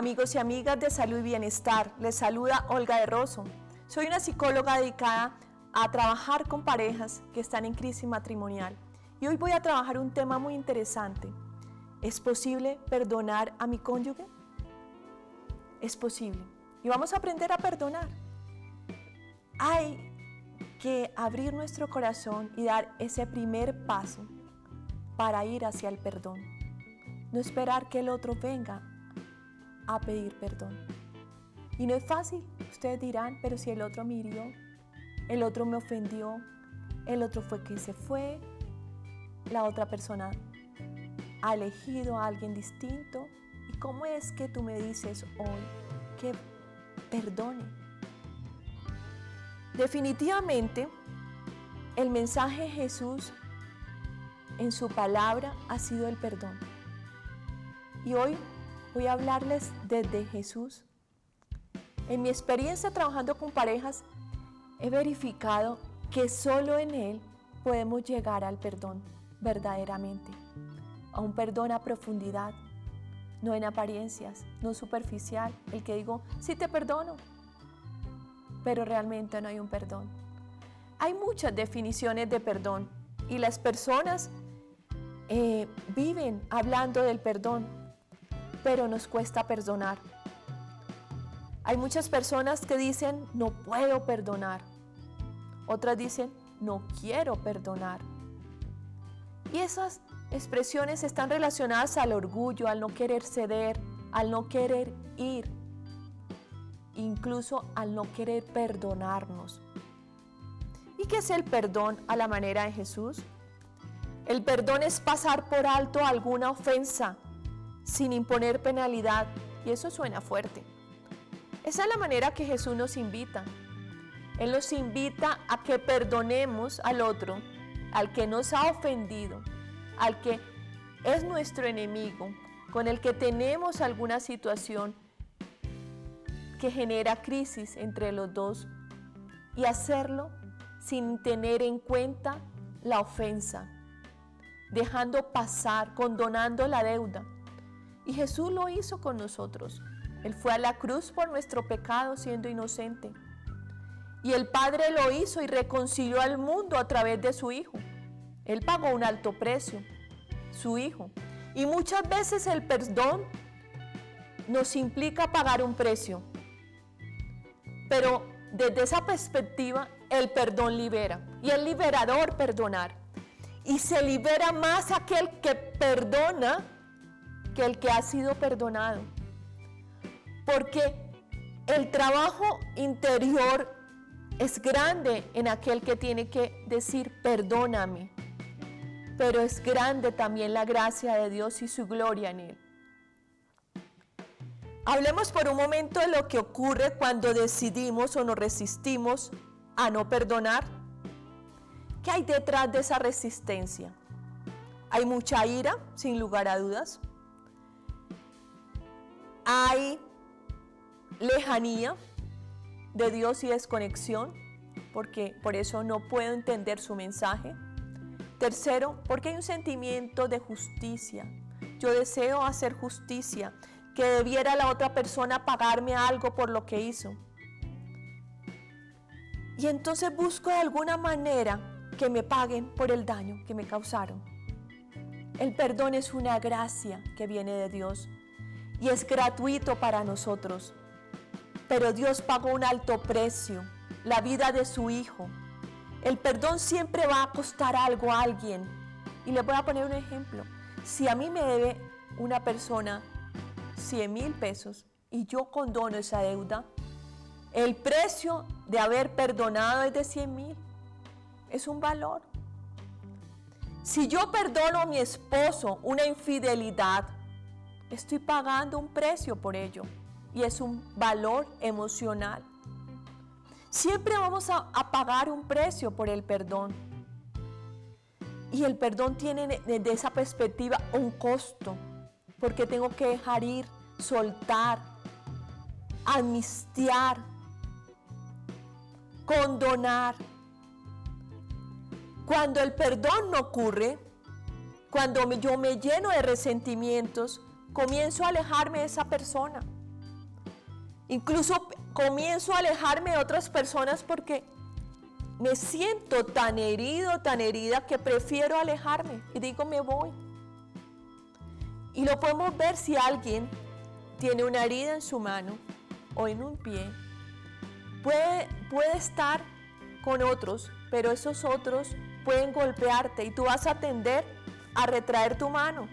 Amigos y amigas de Salud y Bienestar, les saluda Olga de Rosso. Soy una psicóloga dedicada a trabajar con parejas que están en crisis matrimonial. Y hoy voy a trabajar un tema muy interesante. ¿Es posible perdonar a mi cónyuge? Es posible. Y vamos a aprender a perdonar. Hay que abrir nuestro corazón y dar ese primer paso para ir hacia el perdón. No esperar que el otro venga a pedir perdón. Y no es fácil. Ustedes dirán, pero si el otro me hirió, el otro me ofendió, el otro fue que se fue, la otra persona ha elegido a alguien distinto. ¿Y cómo es que tú me dices hoy que perdone? Definitivamente, el mensaje de Jesús en su palabra ha sido el perdón. Y hoy voy a hablarles desde Jesús. En mi experiencia trabajando con parejas, he verificado que solo en Él podemos llegar al perdón verdaderamente, a un perdón a profundidad, no en apariencias, no superficial, el que digo, sí te perdono, pero realmente no hay un perdón. Hay muchas definiciones de perdón y las personas viven hablando del perdón, pero nos cuesta perdonar. Hay muchas personas que dicen, no puedo perdonar. Otras dicen, no quiero perdonar. Y esas expresiones están relacionadas al orgullo, al no querer ceder, al no querer ir, incluso al no querer perdonarnos. ¿Y qué es el perdón a la manera de Jesús? El perdón es pasar por alto alguna ofensa sin imponer penalidad, y eso suena fuerte. Esa es la manera que Jesús nos invita. Él nos invita a que perdonemos al otro, al que nos ha ofendido, al que es nuestro enemigo, con el que tenemos alguna situación que genera crisis entre los dos, y hacerlo sin tener en cuenta la ofensa, dejando pasar, condonando la deuda. Y Jesús lo hizo con nosotros. Él fue a la cruz por nuestro pecado siendo inocente. Y el Padre lo hizo y reconcilió al mundo a través de su Hijo. Él pagó un alto precio, su Hijo. Y muchas veces el perdón nos implica pagar un precio. Pero desde esa perspectiva, el perdón libera. Y es liberador perdonar. Y se libera más aquel que perdona que el que ha sido perdonado. Porque el trabajo interior es grande en aquel que tiene que decir perdóname, pero es grande también la gracia de Dios y su gloria en él. Hablemos por un momento de lo que ocurre cuando decidimos o nos resistimos a no perdonar. ¿Qué hay detrás de esa resistencia? Hay mucha ira, sin lugar a dudas. Hay lejanía de Dios y desconexión, porque por eso no puedo entender su mensaje. Tercero, porque hay un sentimiento de justicia. Yo deseo hacer justicia, que debiera la otra persona pagarme algo por lo que hizo. Y entonces busco de alguna manera que me paguen por el daño que me causaron. El perdón es una gracia que viene de Dios y es gratuito para nosotros. Pero Dios pagó un alto precio, la vida de su Hijo. El perdón siempre va a costar algo a alguien. Y les voy a poner un ejemplo. Si a mí me debe una persona 100,000 pesos y yo condono esa deuda, el precio de haber perdonado es de 100,000. Es un valor. Si yo perdono a mi esposo una infidelidad, estoy pagando un precio por ello y es un valor emocional. Siempre vamos a pagar un precio por el perdón. Y el perdón tiene desde esa perspectiva un costo, porque tengo que dejar ir, soltar, amnistiar, condonar. Cuando el perdón no ocurre, cuando yo me lleno de resentimientos, comienzo a alejarme de esa persona. Incluso comienzo a alejarme de otras personas porque me siento tan herido, tan herida, que prefiero alejarme y digo, me voy. Y lo podemos ver si alguien tiene una herida en su mano o en un pie. Puede estar con otros, pero esos otros pueden golpearte y tú vas a tender a retraer tu mano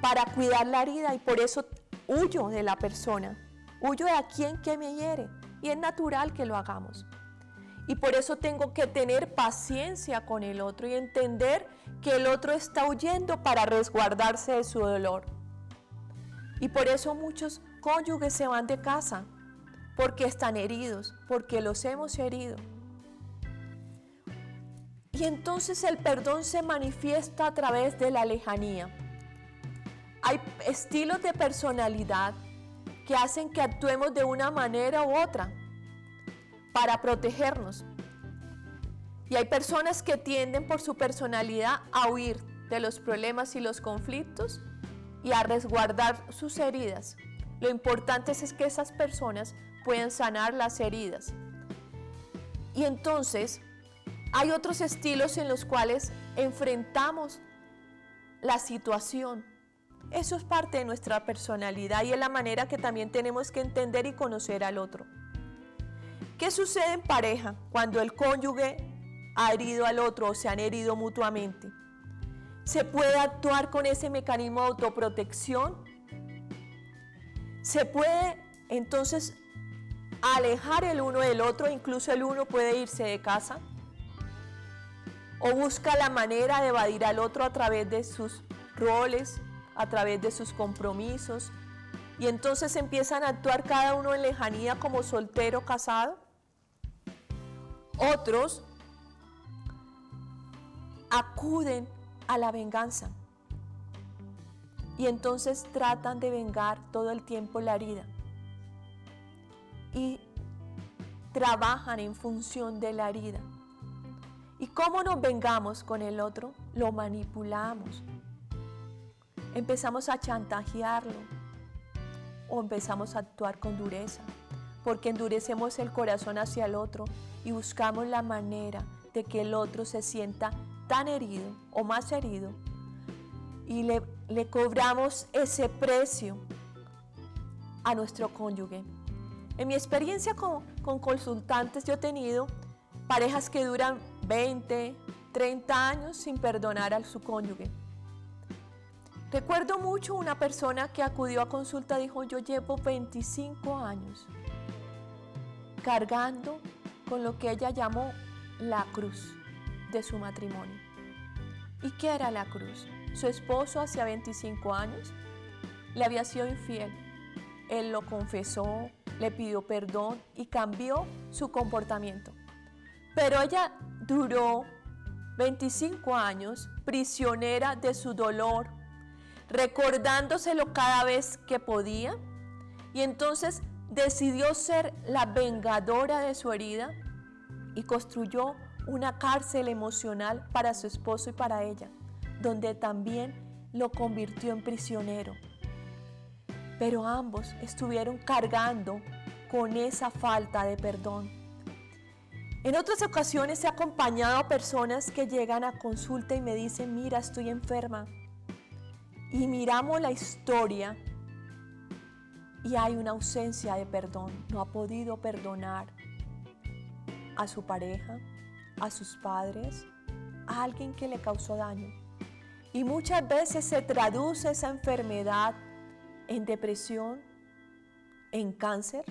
para cuidar la herida, y por eso huyo de la persona, huyo de a quien que me hiere, y es natural que lo hagamos. Y por eso tengo que tener paciencia con el otro y entender que el otro está huyendo para resguardarse de su dolor. Y por eso muchos cónyuges se van de casa, porque están heridos, porque los hemos herido. Y entonces el perdón se manifiesta a través de la lejanía. Hay estilos de personalidad que hacen que actuemos de una manera u otra para protegernos. Y hay personas que tienden por su personalidad a huir de los problemas y los conflictos y a resguardar sus heridas. Lo importante es que esas personas puedan sanar las heridas. Y entonces hay otros estilos en los cuales enfrentamos la situación. Eso es parte de nuestra personalidad y es la manera que también tenemos que entender y conocer al otro. ¿Qué sucede en pareja cuando el cónyuge ha herido al otro o se han herido mutuamente? ¿Se puede actuar con ese mecanismo de autoprotección? ¿Se puede entonces alejar el uno del otro? Incluso el uno puede irse de casa. ¿O busca la manera de evadir al otro a través de sus roles, a través de sus compromisos? Y entonces empiezan a actuar cada uno en lejanía como soltero, casado. Otros acuden a la venganza y entonces tratan de vengar todo el tiempo la herida y trabajan en función de la herida. ¿Y cómo nos vengamos con el otro? Lo manipulamos. Empezamos a chantajearlo o empezamos a actuar con dureza, porque endurecemos el corazón hacia el otro y buscamos la manera de que el otro se sienta tan herido o más herido y le cobramos ese precio a nuestro cónyuge. En mi experiencia con consultantes, yo he tenido parejas que duran 20, 30 años sin perdonar a su cónyuge. Recuerdo mucho una persona que acudió a consulta, dijo, yo llevo 25 años cargando con lo que ella llamó la cruz de su matrimonio. ¿Y qué era la cruz? Su esposo hacía 25 años le había sido infiel. Él lo confesó, le pidió perdón y cambió su comportamiento. Pero ella duró 25 años prisionera de su dolor, recordándoselo cada vez que podía, y entonces decidió ser la vengadora de su herida y construyó una cárcel emocional para su esposo y para ella, donde también lo convirtió en prisionero. Pero ambos estuvieron cargando con esa falta de perdón. En otras ocasiones he acompañado a personas que llegan a consulta y me dicen, mira, estoy enferma. Y miramos la historia y hay una ausencia de perdón. No ha podido perdonar a su pareja, a sus padres, a alguien que le causó daño. Y muchas veces se traduce esa enfermedad en depresión, en cáncer,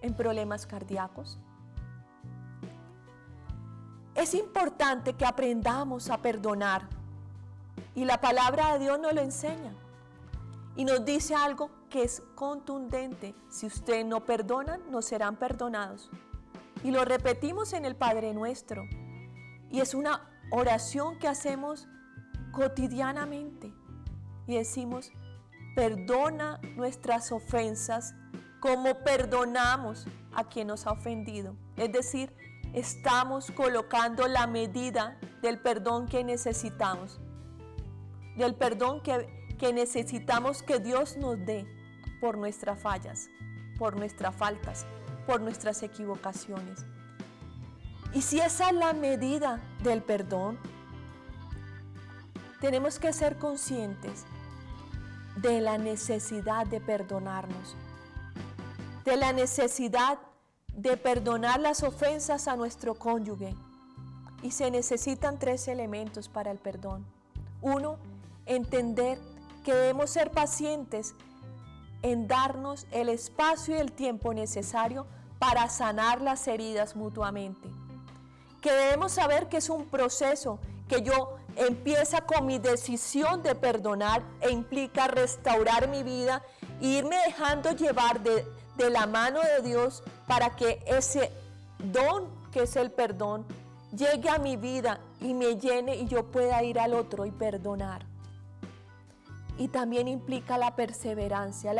en problemas cardíacos. Es importante que aprendamos a perdonar. Y la palabra de Dios nos lo enseña. Y nos dice algo que es contundente. Si ustedes no perdonan, no serán perdonados. Y lo repetimos en el Padre Nuestro. Y es una oración que hacemos cotidianamente. Y decimos, perdona nuestras ofensas como perdonamos a quien nos ha ofendido. Es decir, estamos colocando la medida del perdón que necesitamos. Del perdón que necesitamos que Dios nos dé. por nuestras fallas, por nuestras faltas, por nuestras equivocaciones. Y si esa es la medida del perdón, tenemos que ser conscientes de la necesidad de perdonarnos, de la necesidad de perdonar las ofensas a nuestro cónyuge. Y se necesitan 3 elementos para el perdón. 1, entender que debemos ser pacientes en darnos el espacio y el tiempo necesario para sanar las heridas mutuamente. Que debemos saber que es un proceso que yo empieza con mi decisión de perdonar e implica restaurar mi vida e irme dejando llevar de la mano de Dios para que ese don que es el perdón llegue a mi vida y me llene y yo pueda ir al otro y perdonar. Y también implica la perseverancia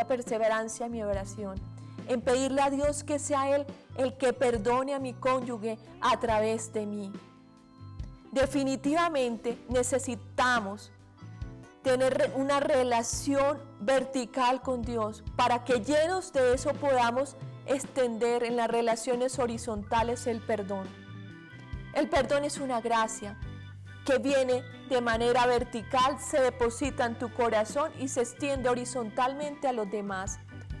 en mi oración, en pedirle a Dios que sea Él el que perdone a mi cónyuge a través de mí. Definitivamente necesitamos tener una relación vertical con Dios para que llenos de eso podamos extender en las relaciones horizontales el perdón. El perdón es una gracia que viene de manera vertical, se deposita en tu corazón y se extiende horizontalmente a los demás.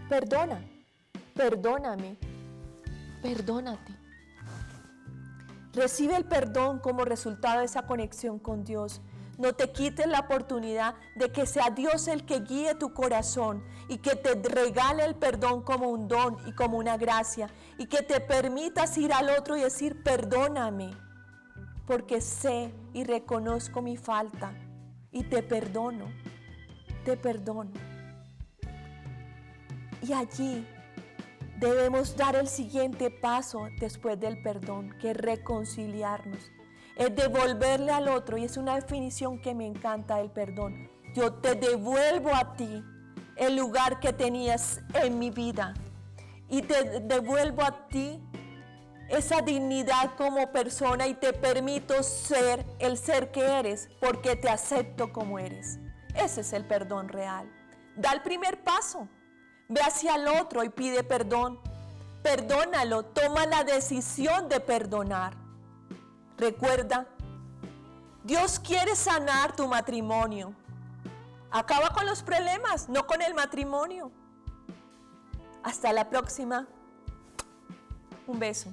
Perdona, perdóname, perdónate. Recibe el perdón como resultado de esa conexión con Dios. No te quites la oportunidad de que sea Dios el que guíe tu corazón y que te regale el perdón como un don y como una gracia y que te permitas ir al otro y decir perdóname, porque sé y reconozco mi falta y te perdono, te perdono. Y allí debemos dar el siguiente paso después del perdón, que es reconciliarnos. Es devolverle al otro, y es una definición que me encanta del perdón. Yo te devuelvo a ti el lugar que tenías en mi vida y te devuelvo a ti esa dignidad como persona y te permito ser el ser que eres porque te acepto como eres. Ese es el perdón real. Da el primer paso. Ve hacia el otro y pide perdón. Perdónalo, toma la decisión de perdonar. Recuerda, Dios quiere sanar tu matrimonio. Acaba con los problemas, no con el matrimonio. Hasta la próxima. Un beso.